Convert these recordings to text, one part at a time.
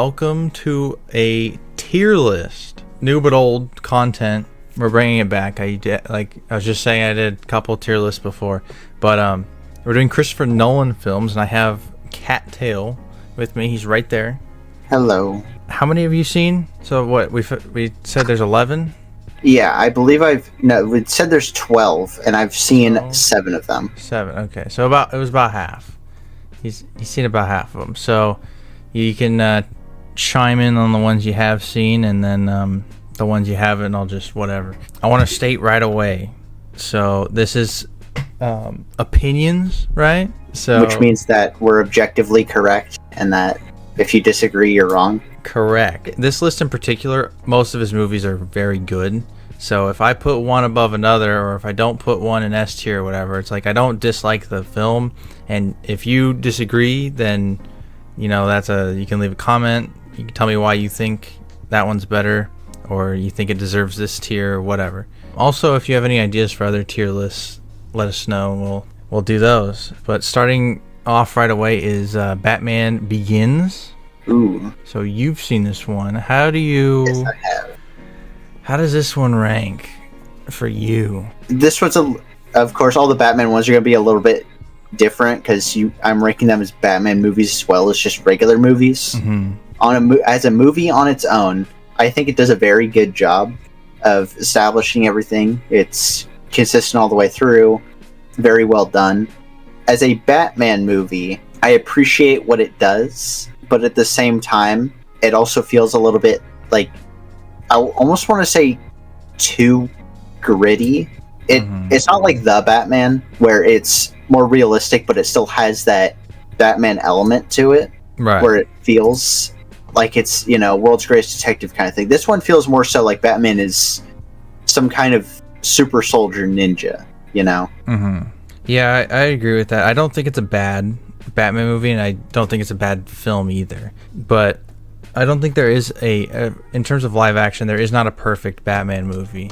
welcome to a tier list. New but old content. We're bringing it back. I was just saying, I did a couple tier lists before, but we're doing Christopher Nolan films, and I have Cat Tail with me. He's right there. Hello. How many have you seen? So what we said there's 11. Yeah, I believe we said there's 12, and I've seen 7 of them. 7. Okay, so it was about half. He's seen about half of them. So you can chime in on the ones you have seen, and then the ones you haven't, I'll just whatever. I want to state right away. So this is opinions, right? So which means that we're objectively correct, and that if you disagree, you're wrong. Correct. This list in particular, most of his movies are very good. So if I put one above another, or if I don't put one in S tier or whatever, it's like I don't dislike the film. And if you disagree, then you can leave a comment. You can tell me why you think that one's better, or you think it deserves this tier, or whatever. Also, if you have any ideas for other tier lists, let us know. We'll do those. But starting off right away is Batman Begins. Ooh. So you've seen this one. Yes, I have. How does this one rank for you? This one's of course, all the Batman ones are going to be a little bit different because I'm ranking them as Batman movies as well as just regular movies. Mm-hmm. As a movie on its own, I think it does a very good job of establishing everything. It's consistent all the way through. Very well done. As a Batman movie, I appreciate what it does, but at the same time, it also feels a little bit like, I almost want to say, too gritty. It's not like The Batman, where it's more realistic, but it still has that Batman element to it, right? Where it feels like it's, world's greatest detective kind of thing. This one feels more so like Batman is some kind of super soldier ninja, Mm-hmm. Yeah, I agree with that. I don't think it's a bad Batman movie, and I don't think it's a bad film either. But I don't think there is in terms of live action, there is not a perfect Batman movie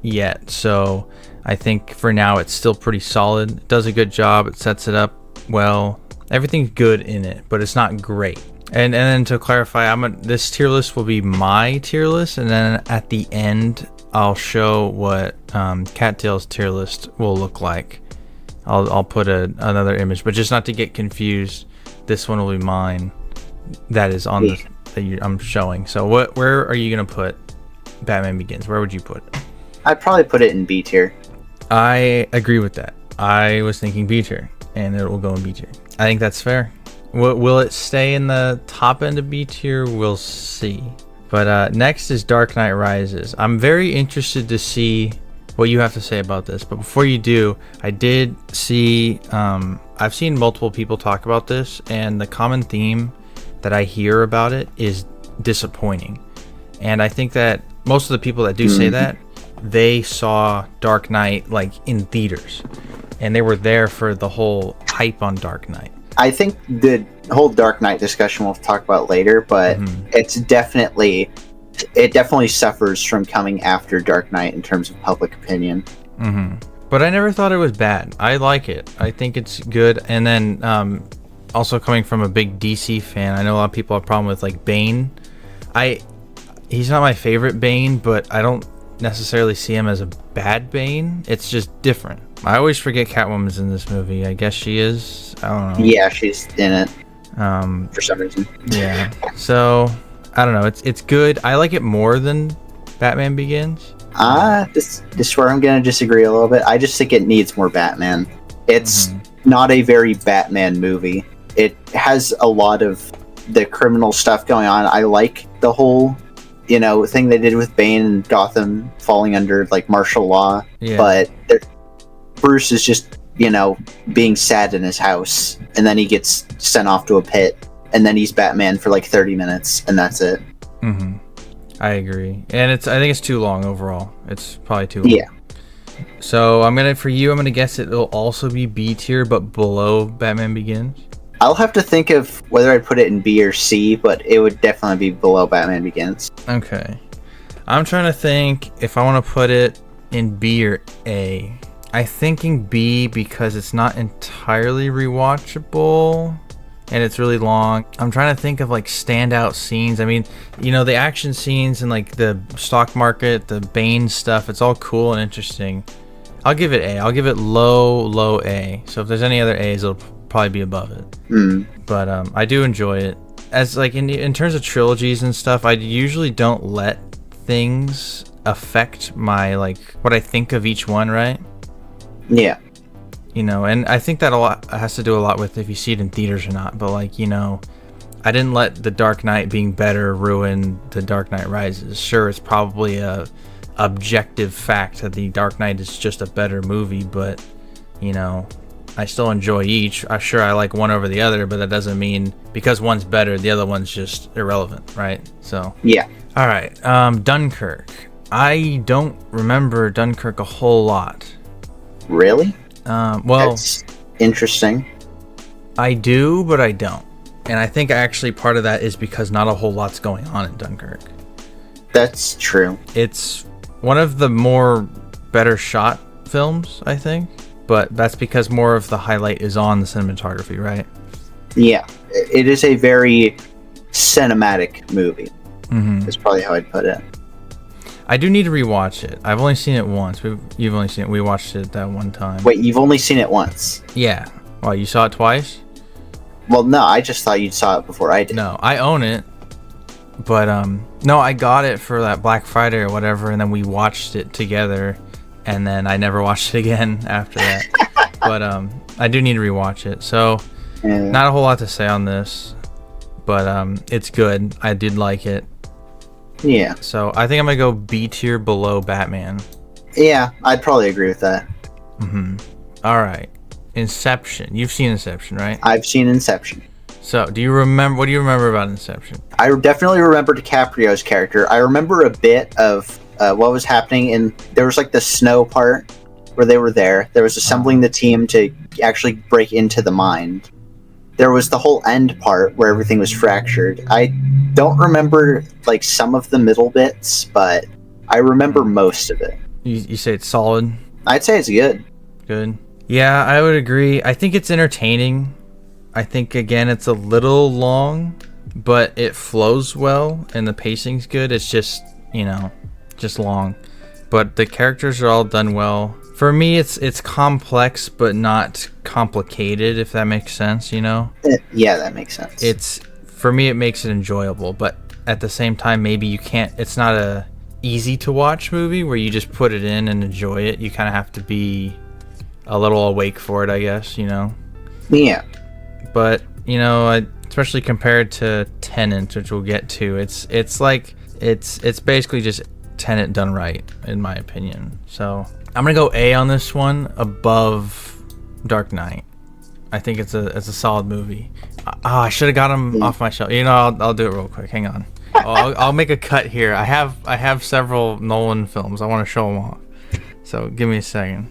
yet. So I think for now it's still pretty solid. It does a good job. It sets it up well. Everything's good in it, but it's not great. And then to clarify, this tier list will be my tier list, and then at the end I'll show what Cattail's tier list will look like. I'll put another image, but just not to get confused, this one will be mine. That is on I'm showing. So where are you gonna put Batman Begins? Where would you put it? I'd probably put it in B tier. I agree with that. I was thinking B tier, and it will go in B tier. I think that's fair. Will it stay in the top end of B tier? We'll see. But next is Dark Knight Rises. I'm very interested to see what you have to say about this. But before you do, I did see, I've seen multiple people talk about this, and the common theme that I hear about it is disappointing. And I think that most of the people that do say that, they saw Dark Knight like in theaters, and they were there for the whole hype on Dark Knight. I think the whole Dark Knight discussion we'll talk about later, but it definitely suffers from coming after Dark Knight in terms of public opinion. But I never thought it was bad. I like it. I think it's good. And then also coming from a big DC fan, I know a lot of people have a problem with like Bane. He's not my favorite Bane, but I don't necessarily see him as a bad Bane. It's just different. I always forget Catwoman's in this movie. I guess she is. I don't know. Yeah, she's in it. For some reason. Yeah. So I don't know. It's good. I like it more than Batman Begins. This is where I'm gonna disagree a little bit. I just think it needs more Batman. It's not a very Batman movie. It has a lot of the criminal stuff going on. I like the whole, thing they did with Bane and Gotham falling under like martial law. Yeah. But Bruce is just, being sad in his house, and then he gets sent off to a pit, and then he's Batman for like 30 minutes, and that's it. I agree. And I think it's too long overall. It's probably too long. Yeah. So I'm gonna guess it'll also be B tier, but below Batman Begins. I'll have to think of whether I'd put it in B or C, but it would definitely be below Batman Begins. Okay. I'm trying to think if I want to put it in B or A. I'm thinking B because it's not entirely rewatchable. and it's really long. I'm trying to think of like standout scenes. I mean, the action scenes and like the stock market, the Bane stuff, it's all cool and interesting. I'll give it A. I'll give it low A. So if there's any other A's, it'll probably be above it. But I do enjoy it. As like in terms of trilogies and stuff, I usually don't let things affect my like what I think of each one, right? Yeah. And I think that has to do a lot with if you see it in theaters or not. But like, I didn't let The Dark Knight being better ruin The Dark Knight Rises. Sure, it's probably a objective fact that The Dark Knight is just a better movie, but I still enjoy each. Sure, I like one over the other, but that doesn't mean because one's better, the other one's just irrelevant, right? So yeah. All right, Dunkirk. I don't remember Dunkirk a whole lot. Really? Well, that's interesting. I do, but I don't. And I think actually part of that is because not a whole lot's going on in Dunkirk. That's true. It's one of the more better shot films, I think. But that's because more of the highlight is on the cinematography, right? Yeah. It is a very cinematic movie. Is probably how I'd put it. I do need to rewatch it. I've only seen it once. You've only seen it. We watched it that one time. Wait, you've only seen it once? Yeah. Wow, you saw it twice? Well, no, I just thought you saw it before I did. No, I own it. But, no, I got it for that Black Friday or whatever, and then we watched it together, and then I never watched it again after that. But, I do need to rewatch it. So, not a whole lot to say on this, but, it's good. I did like it. Yeah. So, I think I'm going to go B tier below Batman. Yeah, I'd probably agree with that. All right. Inception. You've seen Inception, right? I've seen Inception. So, what do you remember about Inception? I definitely remember DiCaprio's character. I remember a bit of what was happening there was like the snow part where they were there. There was assembling the team to actually break into the mind. There was the whole end part where everything was fractured. I don't remember like some of the middle bits, but I remember most of it. You say it's solid? I'd say it's good. Good. Yeah, I would agree. I think it's entertaining. I think, again, it's a little long, but it flows well, and the pacing's good. It's just, just long. But the characters are all done well. For me, it's complex, but not complicated, if that makes sense, Yeah, that makes sense. For me, it makes it enjoyable, but at the same time, maybe it's not a easy to watch movie where you just put it in and enjoy it. You kind of have to be a little awake for it, I guess, Yeah. But, especially compared to Tenet, which we'll get to, it's basically just Tenet done right, in my opinion. So I'm gonna go A on this one, above Dark Knight. I think it's a solid movie. I should have got him off my shelf. I'll do it real quick. Hang on. I'll make a cut here. I have several Nolan films. I want to show them off. So give me a second.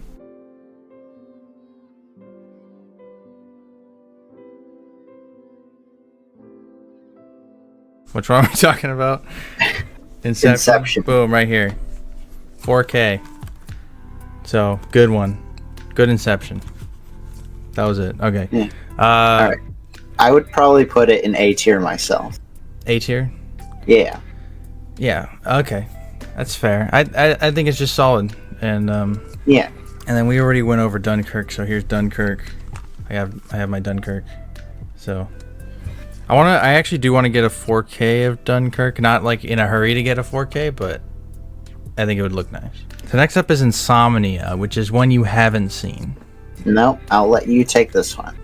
Which one are we talking about? Inception. Boom, right here. 4K. So, good one. Good Inception. That was it. Okay. Yeah. All right. I would probably put it in A tier myself. A tier? Yeah. Yeah. Okay. That's fair. I think it's just solid. And yeah. And then we already went over Dunkirk, so here's Dunkirk. I have my Dunkirk. So I actually do want to get a 4K of Dunkirk, not like in a hurry to get a 4K, but I think it would look nice. So next up is Insomnia, which is one you haven't seen. No, I'll let you take this one.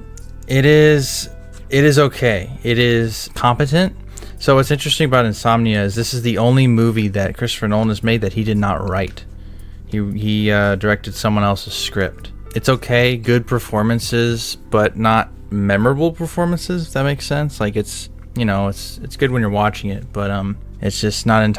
It is okay. It is competent. So what's interesting about Insomnia is this is the only movie that Christopher Nolan has made that he did not write. He directed someone else's script. It's okay, good performances, but not memorable performances, if that makes sense. Like it's good when you're watching it, but it's just not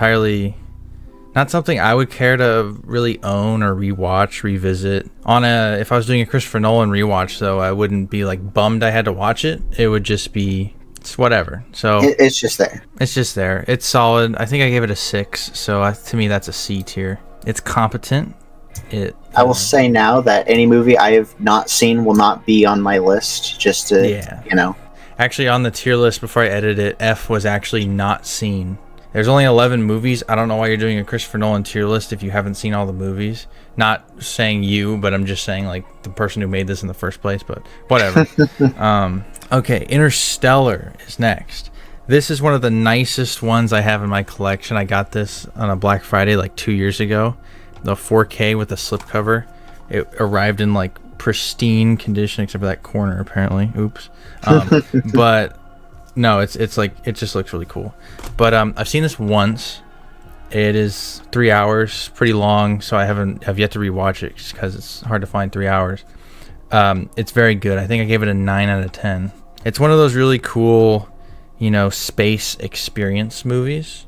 something I would care to really own or revisit. If I was doing a Christopher Nolan rewatch, though, I wouldn't be like bummed I had to watch it. It would just be whatever. So it's just there. It's just there. It's solid. I think I gave it a 6. So to me, that's a C tier. It's competent. I will say now that any movie I have not seen will not be on my list. Just to Actually, on the tier list before I edited it, F was actually not seen. There's only 11 movies. I don't know why you're doing a Christopher Nolan tier list if you haven't seen all the movies. Not saying you, but I'm just saying like the person who made this in the first place, but whatever. Okay, Interstellar is next. This is one of the nicest ones I have in my collection. I got this on a Black Friday like 2 years ago. The 4K with the slipcover. It arrived in like pristine condition except for that corner apparently. Oops. But no, it's like it just looks really cool. But I've seen this once. It is 3 hours, pretty long, so I have yet to rewatch it just because it's hard to find 3 hours. It's very good. I think I gave it a 9 out of 10. It's one of those really cool, space experience movies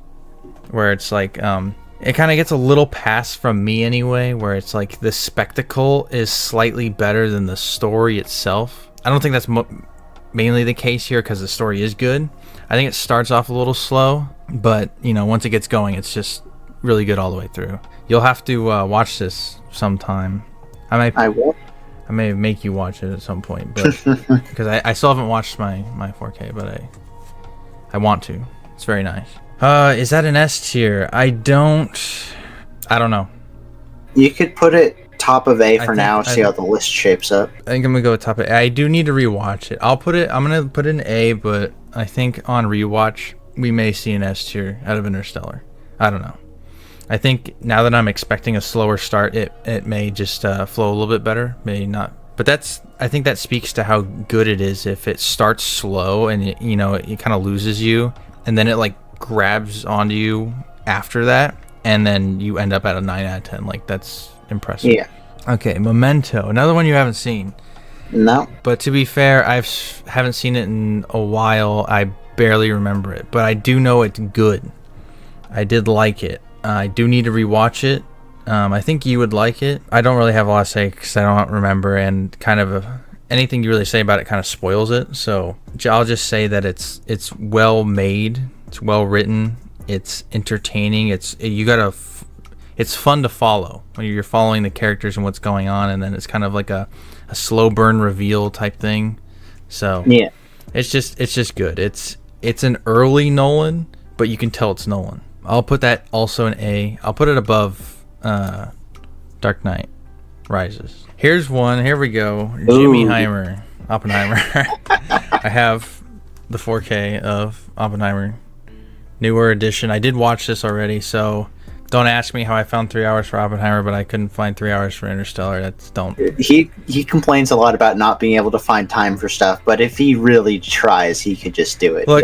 where it's like it kind of gets a little pass from me anyway, where it's like the spectacle is slightly better than the story itself. I don't think that's mainly the case here because the story is good. I think it starts off a little slow, but once it gets going, it's just really good all the way through. You'll have to watch this sometime. I will. I may make you watch it at some point, but because I still haven't watched my 4K, but I want to. It's very nice. Is that an S tier? I don't know. You could put it top of A for now. See how the list shapes up. I think I'm gonna go with top of A. I do need to rewatch it. I'm gonna put it in A, but I think on rewatch we may see an S tier out of Interstellar. I don't know. I think now that I'm expecting a slower start, it may just flow a little bit better. May not. But I think that speaks to how good it is. If it starts slow and it kind of loses you, and then it like grabs onto you after that, and then you end up at a 9 out of 10. Like, that's impressive. Yeah. Okay, Memento, another one you haven't seen. No. But to be fair, haven't seen it in a while. I barely remember it, but I do know it's good. I did like it. I do need to rewatch it. I think you would like it. I don't really have a lot to say because I don't remember, and kind of anything you really say about it kind of spoils it. So I'll just say that it's well made. It's well written. It's entertaining. It's fun to follow when you're following the characters and what's going on, and then it's kind of like a slow burn reveal type thing. So yeah, it's just good. It's an early Nolan, but you can tell it's Nolan. I'll put that also in A. I'll put it above Dark Knight Rises. Here's one. Here we go. Jimmy Heimer, Oppenheimer. I have the 4K of Oppenheimer. Newer edition. I did watch this already, so don't ask me how I found 3 hours for Oppenheimer, but I couldn't find 3 hours for Interstellar. He complains a lot about not being able to find time for stuff, but if he really tries, he could just do it. Look,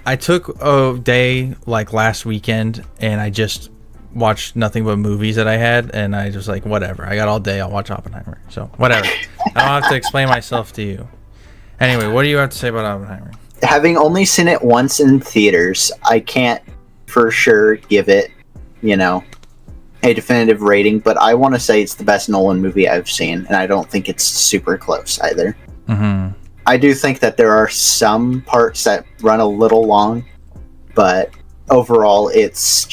I took a day like last weekend, and I just watched nothing but movies that I had, and I just like, whatever. I got all day. I'll watch Oppenheimer. So whatever. I don't have to explain myself to you. Anyway, what do you have to say about Oppenheimer? Having only seen it once in theaters, I can't for sure give it, a definitive rating, but I want to say it's the best Nolan movie I've seen, and I don't think it's super close either. Mm-hmm. I do think that there are some parts that run a little long, but overall it's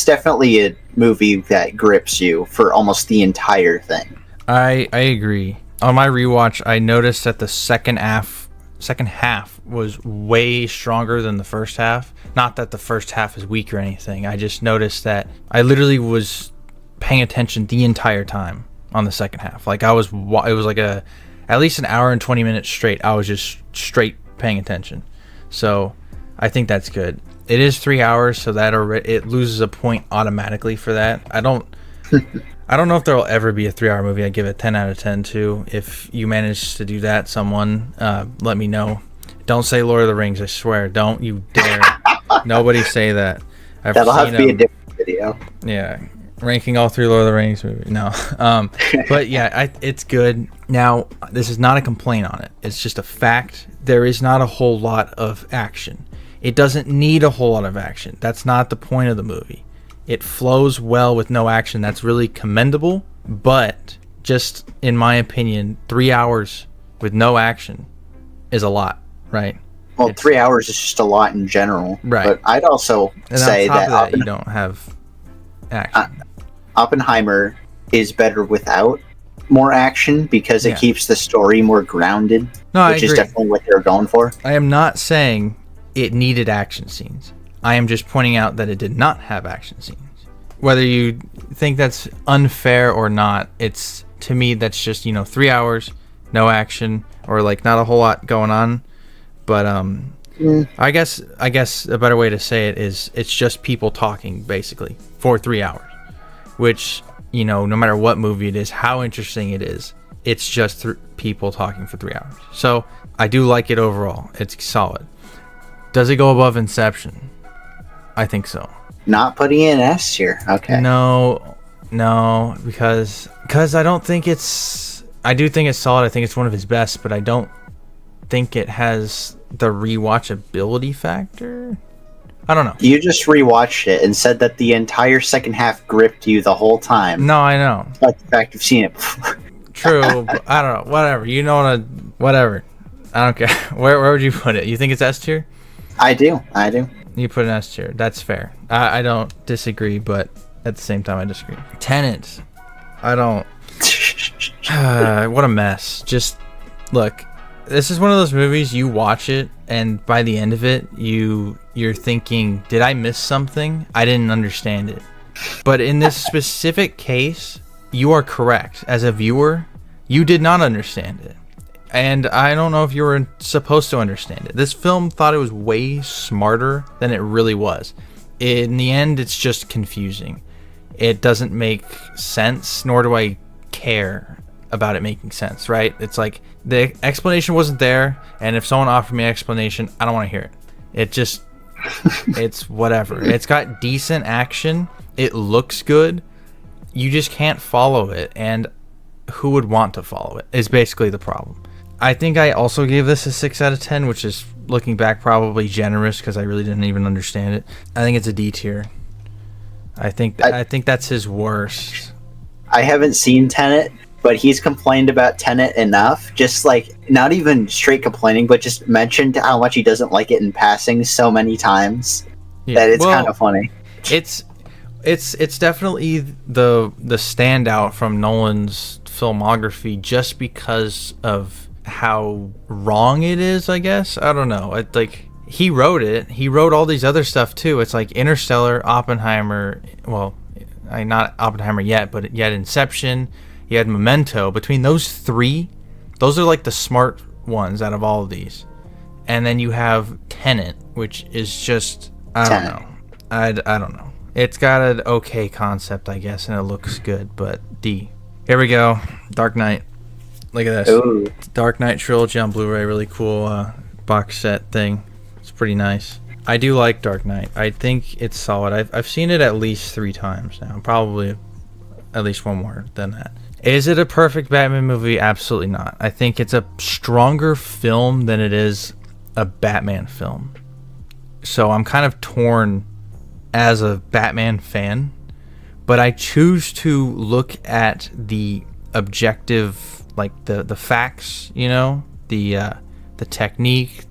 definitely a movie that grips you for almost the entire thing. I agree. On my rewatch, I noticed that the second half was way stronger than the first half. Not that the first half is weak or anything. I just noticed that I literally was paying attention the entire time on the second half. Like it was like at least an hour and 20 minutes straight. I was just straight paying attention. So I think that's good. It is 3 hours, so that it loses a point automatically for that. I don't know if there will ever be a 3 hour movie I give it 10 out of 10 to. If you manage to do that, someone, let me know. Don't say Lord of the Rings, I swear. Don't you dare. Nobody say that. That'll have to be a different video. Yeah, ranking all 3 Lord of the Rings movies. No. But yeah, it's good. Now, this is not a complaint on it. It's just a fact. There is not a whole lot of action. It doesn't need a whole lot of action. That's not the point of the movie. It flows well with no action. That's really commendable. But just in my opinion, 3 hours with no action is a lot, right? Well, 3 hours is just a lot in general. Right. But I'd also say that you don't have action. Oppenheimer is better without more action because it keeps the story more grounded, which is definitely what they're going for. I am not saying it needed action scenes. I am just pointing out that it did not have action scenes. Whether you think that's unfair or not, it's, to me, that's just, 3 hours, no action, or like not a whole lot going on. But I guess a better way to say it is it's just people talking basically for 3 hours, which, no matter what movie it is, how interesting it is, it's just people talking for 3 hours. So I do like it overall. It's solid. Does it go above Inception? I think so. Not putting it in S tier. Okay. No, because I don't think it's. I do think it's solid. I think it's one of his best, but I don't think it has the rewatchability factor. I don't know. You just rewatched it and said that the entire second half gripped you the whole time. No, I know. Like the fact you've seen it before. True, but I don't know. Whatever. Whatever. I don't care. Where would you put it? You think it's S tier? I do. You put an S tier. That's fair. I don't disagree, but at the same time, I disagree. Tenet. I don't. What a mess. Just look. This is one of those movies you watch it, and by the end of it, you're thinking, "Did I miss something? I didn't understand it." But in this specific case, you are correct. As a viewer, you did not understand it. And I don't know if you were supposed to understand it. This film thought it was way smarter than it really was. In the end, it's just confusing. It doesn't make sense, nor do I care about it making sense, right? It's like the explanation wasn't there, and if someone offered me an explanation, I don't want to hear it. It just, it's whatever. It's got decent action. It looks good. You just can't follow it, and who would want to follow it is basically the problem. I think I also gave this a 6 out of 10, which is, looking back, probably generous because I really didn't even understand it. I think it's a D tier. I think that's his worst. I haven't seen Tenet, but he's complained about Tenet enough, just like, not even straight complaining, but just mentioned how much he doesn't like it in passing so many times that it's kind of funny. It's definitely the standout from Nolan's filmography just because of how wrong it is, I guess. I don't know. He wrote it. He wrote all these other stuff too. It's like Interstellar, Oppenheimer. Well, not Oppenheimer yet, but yet Inception. You had Memento. Between those three, those are like the smart ones out of all of these. And then you have Tenet, which is just, I don't know. I don't know. It's got an okay concept, I guess, and it looks good, but D. Here we go. Dark Knight. Look at this. Ooh. Dark Knight trilogy on Blu-ray. Really cool box set thing. It's pretty nice. I do like Dark Knight. I think it's solid. I've seen it at least 3 times now. Probably at least one more than that. Is it a perfect Batman movie? Absolutely not. I think it's a stronger film than it is a Batman film. So I'm kind of torn as a Batman fan, but I choose to look at the objective, like the facts, the technique,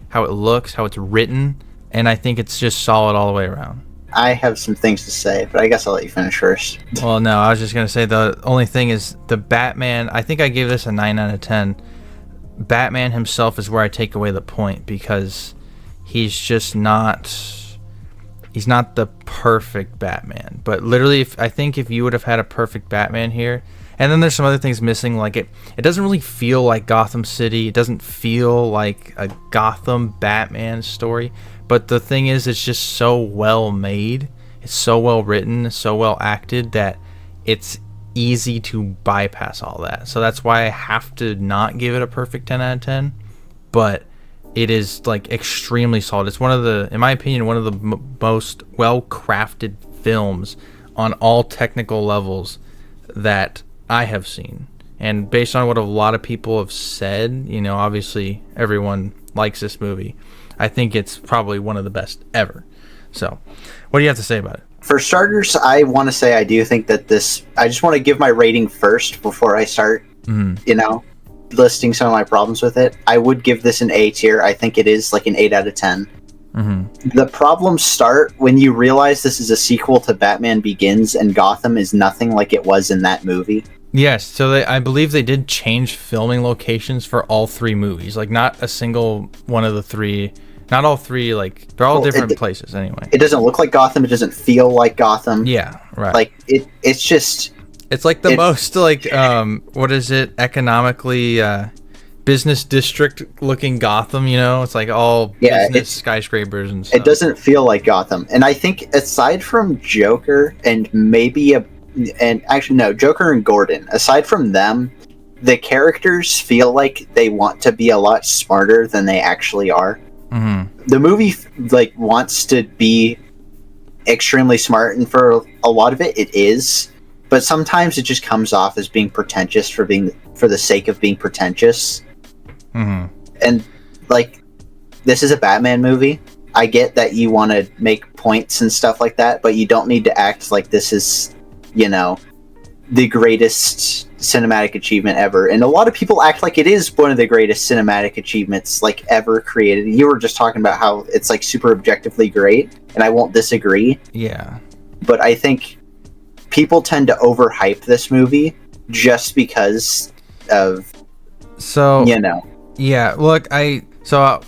how it looks, how it's written, and I think it's just solid all the way around. I have some things to say, but I guess I'll let you finish first. Well, no, I was just gonna say the only thing is the Batman. I think I gave this a 9 out of 10. Batman himself is where I take away the point because he's just not. He's not the perfect Batman, but literally, I think if you would have had a perfect Batman here. And then there's some other things missing, like it doesn't really feel like Gotham City. It doesn't feel like a Gotham Batman story. But the thing is, it's just so well made. It's so well written, so well acted that it's easy to bypass all that. So that's why I have to not give it a perfect 10 out of 10. But it is like extremely solid. It's one of the, in my opinion, one of the most well-crafted films on all technical levels that I have seen. And based on what a lot of people have said, obviously everyone likes this movie. I think it's probably one of the best ever. So, what do you have to say about it? For starters, I want to say I do think that I just want to give my rating first before I start, listing some of my problems with it. I would give this an A tier. I think it is like an 8 out of 10. Mm-hmm. The problems start when you realize this is a sequel to Batman Begins and Gotham is nothing like it was in that movie. Yes, so I believe they did change filming locations for all three movies. Like, not a single one of the three, not all three, like, they're all different places anyway. It doesn't look like Gotham. It doesn't feel like Gotham. Yeah, right. Like, it's just... It's like the most, like, what is it, economically, business district looking Gotham, you know? It's like all business skyscrapers and stuff. It doesn't feel like Gotham. And I think aside from Joker and Joker and Gordon, aside from them, the characters feel like they want to be a lot smarter than they actually are. Mm-hmm. The movie like wants to be extremely smart, and for a lot of it is, but sometimes it just comes off as being pretentious for the sake of being pretentious. Mm-hmm. And like, this is a Batman movie. I get that you want to make points and stuff like that, but you don't need to act like this is, you know, the greatest cinematic achievement ever. And a lot of people act like it is one of the greatest cinematic achievements like ever created. You were just talking about how it's like super objectively great, and I won't disagree. Yeah. But I think people tend to overhype this movie just because of, you know. Yeah, look,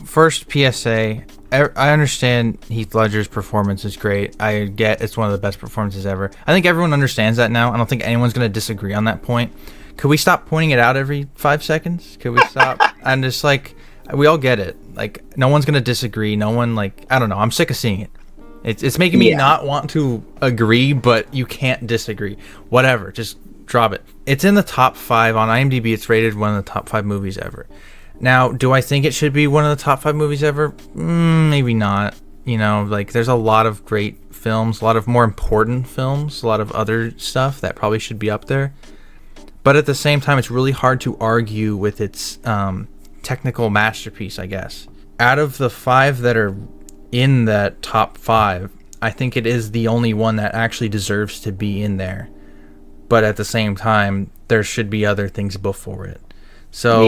first PSA, I understand Heath Ledger's performance is great. I get it's one of the best performances ever. I think everyone understands that now. I don't think anyone's going to disagree on that point. Could we stop pointing it out every 5 seconds? Could we stop? And just like, we all get it. Like, no one's going to disagree. No one, like, I don't know. I'm sick of seeing it. It's making me not want to agree, but you can't disagree. Whatever, just drop it. It's in the top 5 on IMDb. It's rated one of the top 5 movies ever. Now, do I think it should be one of the top 5 movies ever? Maybe not. You know, like, there's a lot of great films, a lot of more important films, a lot of other stuff that probably should be up there. But at the same time, it's really hard to argue with its technical masterpiece, I guess. Out of the 5 that are in that top 5, I think it is the only one that actually deserves to be in there. But at the same time, there should be other things before it. So,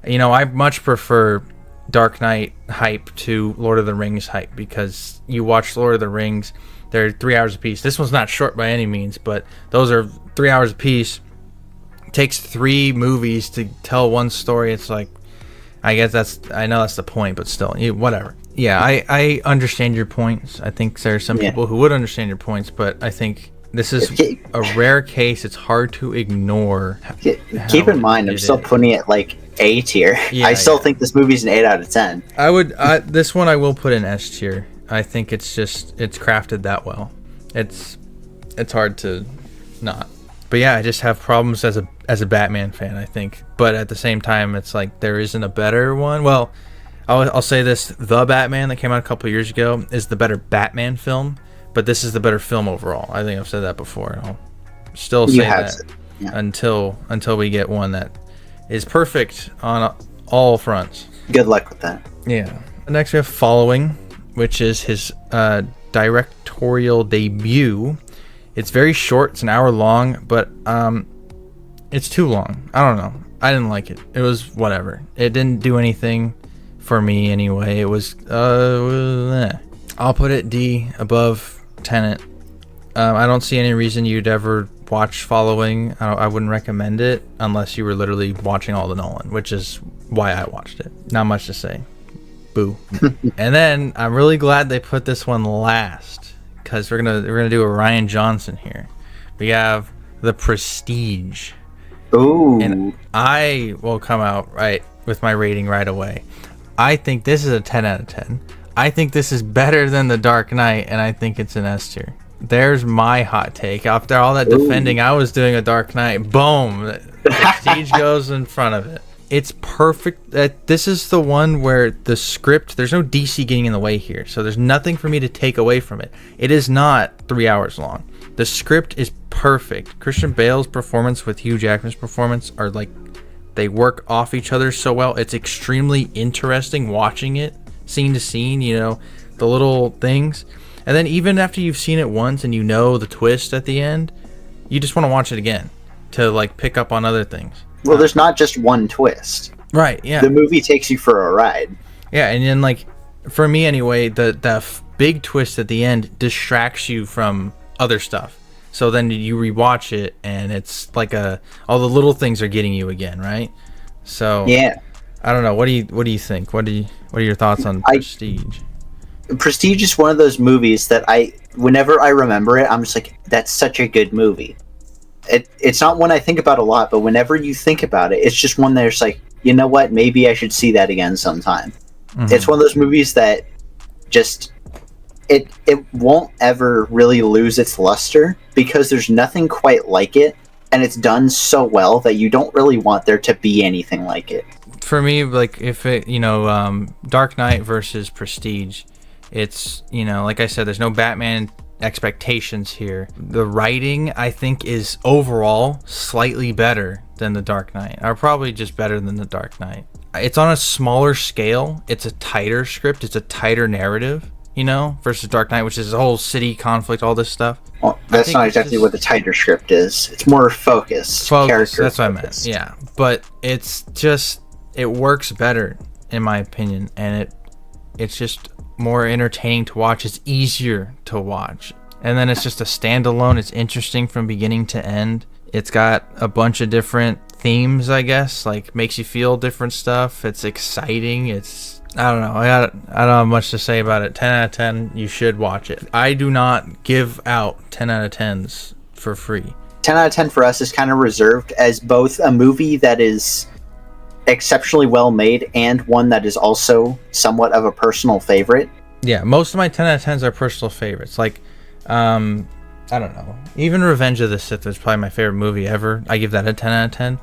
you know, I much prefer Dark Knight hype to Lord of the Rings hype, because you watch Lord of the Rings, they're 3 hours apiece. This one's not short by any means, but those are 3 hours apiece. It takes 3 movies to tell one story. It's like, I guess I know that's the point, but still, whatever. Yeah, I understand your points. I think there are some people who would understand your points, but I think this is a rare case. It's hard to ignore. Keep in mind, I'm still putting it like A tier. I still think this movie's an 8 out of 10. This one I will put in S tier. I think it's crafted that well. It's hard to not. But yeah, I just have problems as a Batman fan, I think. But at the same time, it's like there isn't a better one. Well, I'll say this: The Batman that came out a couple of years ago is the better Batman film. But this is the better film overall. I think I've said that before. I'll still say that until we get one that is perfect on all fronts. Good luck with that. Yeah. Next we have Following, which is his directorial debut. It's very short. It's an hour long, but it's too long. I don't know. I didn't like it. It was whatever. It didn't do anything for me anyway. It was I'll put it D above Tenet. I don't see any reason you'd ever watch Following. I wouldn't recommend it unless you were literally watching all the Nolan, which is why I watched it. Not much to say. Boo. And then I'm really glad they put this one last, because we're gonna do a Rian Johnson here. We have The Prestige. Ooh. And I will come out right with my rating right away. I think this is a 10 out of 10. I think this is better than The Dark Knight, and I think it's an S tier. There's my hot take. After all that defending I was doing a Dark Knight, boom, Prestige goes in front of it. It's perfect. This is the one where the script, there's no DC getting in the way here, so there's nothing for me to take away from it. It is not 3 hours long. The script is perfect. Christian Bale's performance with Hugh Jackman's performance are like, they work off each other so well. It's extremely interesting watching it scene to scene, you know, the little things. And then even after you've seen it once and you know the twist at the end, you just want to watch it again to like pick up on other things. Well, there's not just one twist. Right, yeah. The movie takes you for a ride. Yeah, and then like, for me anyway, the big twist at the end distracts you from other stuff. So then you rewatch it, and it's like all the little things are getting you again, right? So Yeah. I don't know. What do you think? What are your thoughts on Prestige? Prestige is one of those movies that whenever I remember it, I'm just like, that's such a good movie. It's not one I think about a lot, but whenever you think about it, it's just one that's like, you know what, maybe I should see that again sometime. Mm-hmm. It's one of those movies that just it won't ever really lose its luster because there's nothing quite like it, and it's done so well that you don't really want there to be anything like it. For me, like if it, Dark Knight versus Prestige, it's, like I said, there's no Batman expectations here. The writing, I think, is overall slightly better than The Dark Knight, or probably just better than The Dark Knight. It's on a smaller scale. It's a tighter script. It's a tighter narrative, versus Dark Knight, which is a whole city conflict, all this stuff. Well, that's not exactly what the tighter script is. It's more focused. That's what I meant. Yeah, but it's just, it works better in my opinion, and it's just more entertaining to watch. It's easier to watch, and then it's just a standalone. It's interesting from beginning to end. It's got a bunch of different themes, I guess, like makes you feel different stuff. It's exciting. I don't know. I don't have much to say about it. 10 out of 10. You should watch it. I do not give out 10 out of 10s for free. 10 out of 10 for us is kind of reserved as both a movie that is exceptionally well made and one that is also somewhat of a personal favorite. Yeah, most of my 10 out of 10s are personal favorites. Like, I don't know. Even Revenge of the Sith is probably my favorite movie ever. I give that a 10 out of 10.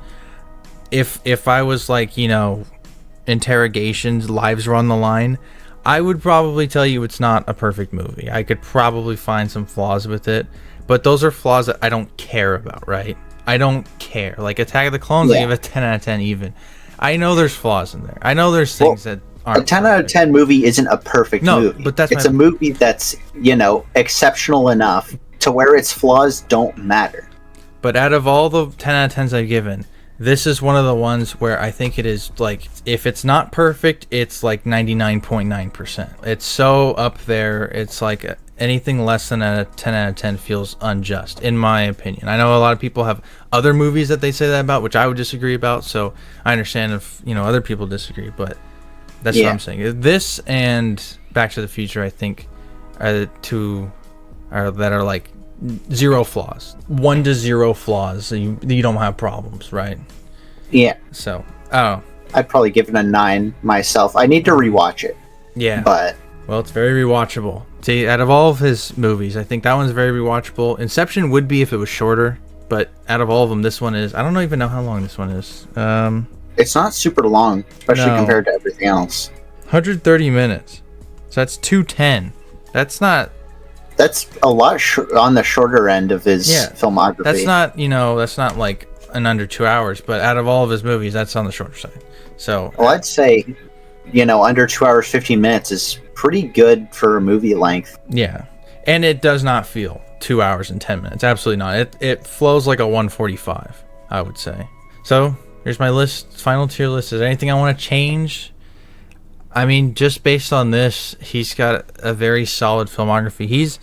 If I was like, interrogations, lives were on the line, I would probably tell you it's not a perfect movie. I could probably find some flaws with it, but those are flaws that I don't care about, right? I don't care. Like Attack of the Clones, I give a 10 out of 10 even. I know there's flaws in there. I know there's things that aren't. A 10 out of 10 movie isn't a perfect movie. But it's a movie that's, exceptional enough to where its flaws don't matter. But out of all the 10 out of 10s I've given, this is one of the ones where I think it is, like, if it's not perfect, it's like 99.9%. It's so up there. It's like anything less than a 10 out of 10 feels unjust, in my opinion. I know a lot of people have other movies that they say that about, which I would disagree about, so I understand if, other people disagree, but that's what I'm saying. This and Back to the Future, I think, are the two that are like zero flaws. 1 to 0 flaws. So you don't have problems, right? Yeah. So, oh. I'd probably give it a 9 myself. I need to rewatch it. Yeah. But well, it's very rewatchable. See, out of all of his movies, I think that one's very rewatchable. Inception would be if it was shorter, but out of all of them, this one is. I don't even know how long this one is. It's not super long, especially compared to everything else. 130 minutes. So that's 210. That's a lot on the shorter end of his filmography. That's not like in under 2 hours, but out of all of his movies, that's on the shorter side. So, well, I'd say, under 2 hours, 15 minutes is pretty good for a movie length. Yeah. And it does not feel 2 hours and 10 minutes. Absolutely not. It flows like a 145, I would say. So, here's my list, final tier list. Is there anything I want to change? I mean, just based on this, he's got a very solid filmography. He's,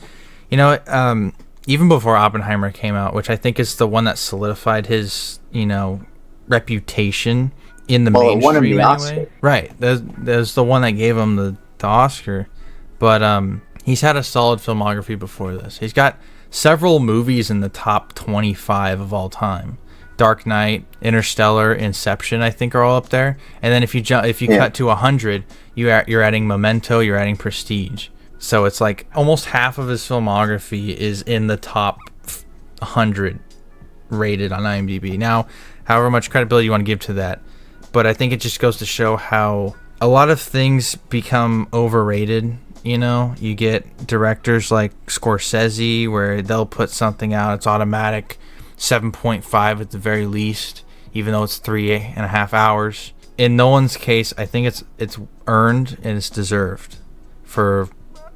even before Oppenheimer came out, which I think is the one that solidified his, reputation in the mainstream. It won him the anyway. Oscar. Right. There's the one that gave him the Oscar. But he's had a solid filmography before this. He's got several movies in the top 25 of all time. Dark Knight, Interstellar, Inception, I think are all up there. And then if you cut to 100, you're adding Memento, you're adding Prestige. So it's like almost half of his filmography is in the top 100 rated on IMDb. Now, however much credibility you want to give to that, but I think it just goes to show how a lot of things become overrated. You get directors like Scorsese where they'll put something out, it's automatic 7.5 at the very least, even though it's 3.5 hours. In Nolan's case, I think it's earned and it's deserved for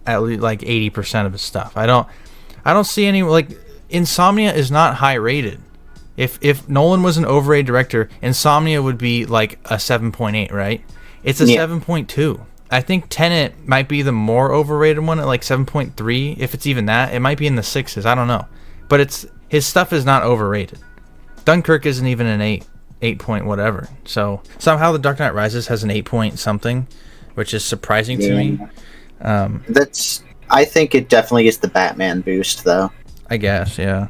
at least like 80% of his stuff. I don't see any, like, Insomnia is not high rated. If Nolan was an overrated director, Insomnia would be like a 7.8, right? It's a 7.2. I think Tenet might be the more overrated one at like 7.3, if it's even that. It might be in the 6s. I don't know. but his stuff is not overrated. Dunkirk isn't even an 8 point whatever. So somehow The Dark Knight Rises has an 8 point something, which is surprising to me. I think it definitely is the Batman boost, though. I guess, yeah.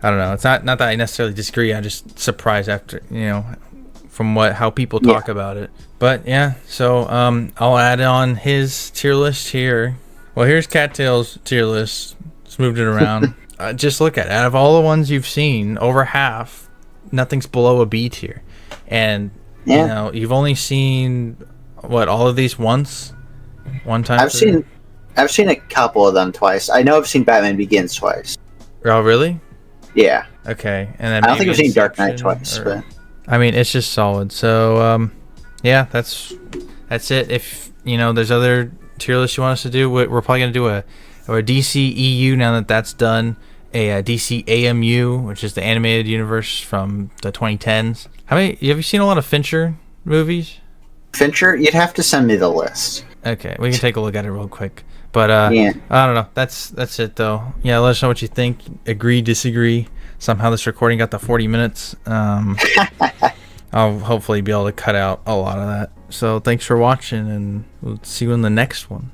I don't know. It's not that I necessarily disagree. I'm just surprised after, from how people talk about it. But yeah, so I'll add on his tier list here. Well, here's Cattail's tier list. Let's move it around. Just look at it. Out of all the ones you've seen, over half, nothing's below a B tier. And you've only seen all of these one time. I've seen a couple of them twice. I know I've seen Batman Begins twice. Oh, really? Yeah. Okay, and then I don't think I've seen Inception, Dark Knight twice, but I mean, it's just solid. So, yeah, that's it. If there's other tier lists you want us to do, we're probably gonna do a DC EU now that's done. A DC AMU, which is the animated universe from the 2010s. Have you seen a lot of Fincher movies? Fincher, you'd have to send me the list. Okay, we can take a look at it real quick. But I don't know. That's it though. Yeah, let us know what you think. Agree, disagree. Somehow this recording got to 40 minutes. I'll hopefully be able to cut out a lot of that. So thanks for watching, and we'll see you in the next one.